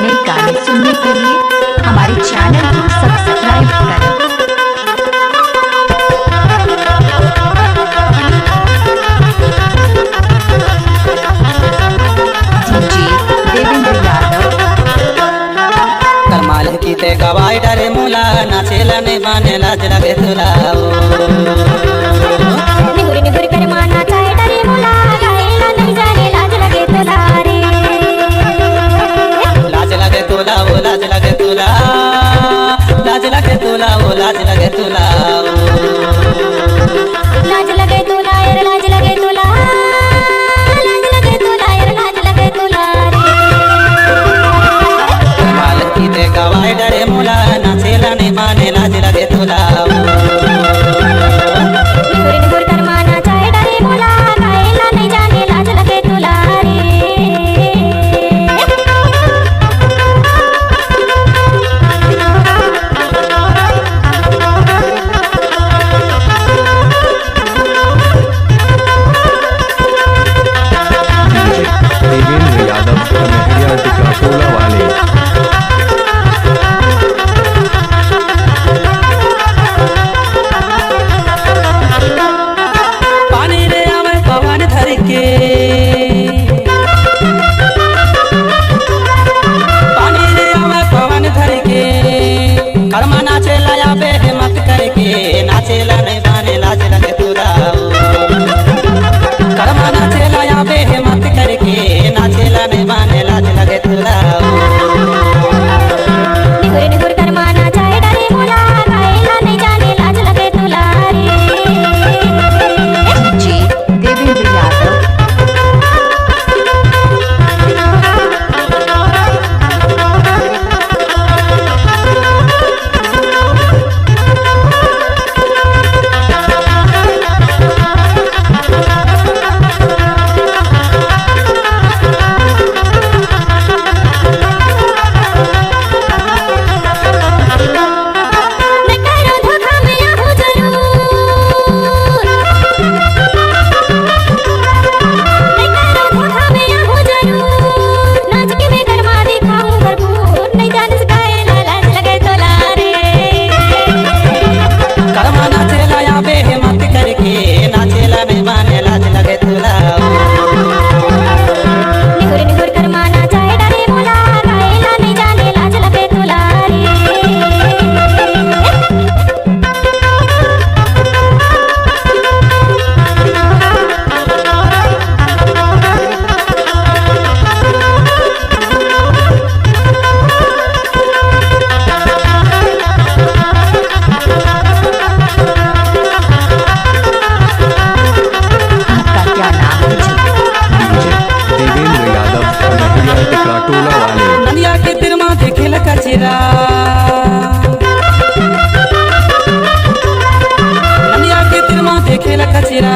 नए गाने सुनने के लिए हमारे चैनल को सब्सक्राइब करें। डीजे देवेंद्र यादव। करमाल की ते गवाई डरे मुला नाचेला ने बाने लाज लगे तुला निगुरी निगुरी कर माना चाहे डरे मुला गाएला नहीं जाने लाज लगे तुला रे लाज लगे तुला वो लाज लगे तुला लाज लगे तुला वो लाज लगे तुला लाज लगे तुला यार लाज लगे तुला लाज लगे तुला यार लाज लगे तुला रे करमाल की ते गवाई डरे मुला नाचेला ने बाने लाज लगे तुला निगुरी निगुरी कर माना चाहे डरे मुला गाएला नहीं जाने लाज लगे तुला रे देवेंद्र यादव कन्हैया टिकाटोला वाले। पानी रे आवे पवन धर के पानी रे आवे पवन धर के कर्मा नाचे लाया बे हिम्मत करके नाचेला नहीं बाने लाज लगे तुला कर्मा नाचे लाया बे हिम्मत करके नाचेला नहीं बाने लाज लगे तुला निगुरी निगुरी कर माना चाहे डरे मुला गाएला नहीं जाने लाज लगे तुला रे डीजे देवेंद्र यादव। मैं करो धोखा में आहू जरूर मैं करो धोखा में आहू जरूर नाच के मैं गरमा दिखाऊं भरपूर नहीं जाने से गाएला लाज लगे तुला रे कर्मा नाचे लाया बे हिम्मत करके नाचेला नहीं बाने लाज लगे तुला निगुरी निगुरी कर माना चाहे डरे मुला गाएला नहीं जाने लाज लगे तुला रे आपका क्या नाम है जी? डीजे देवेंद्र यादव कन्हैया टिकाटोला वाले। नदिया के तिरमा देखेला कचरा नदिया के तिरमा देखेला कचरा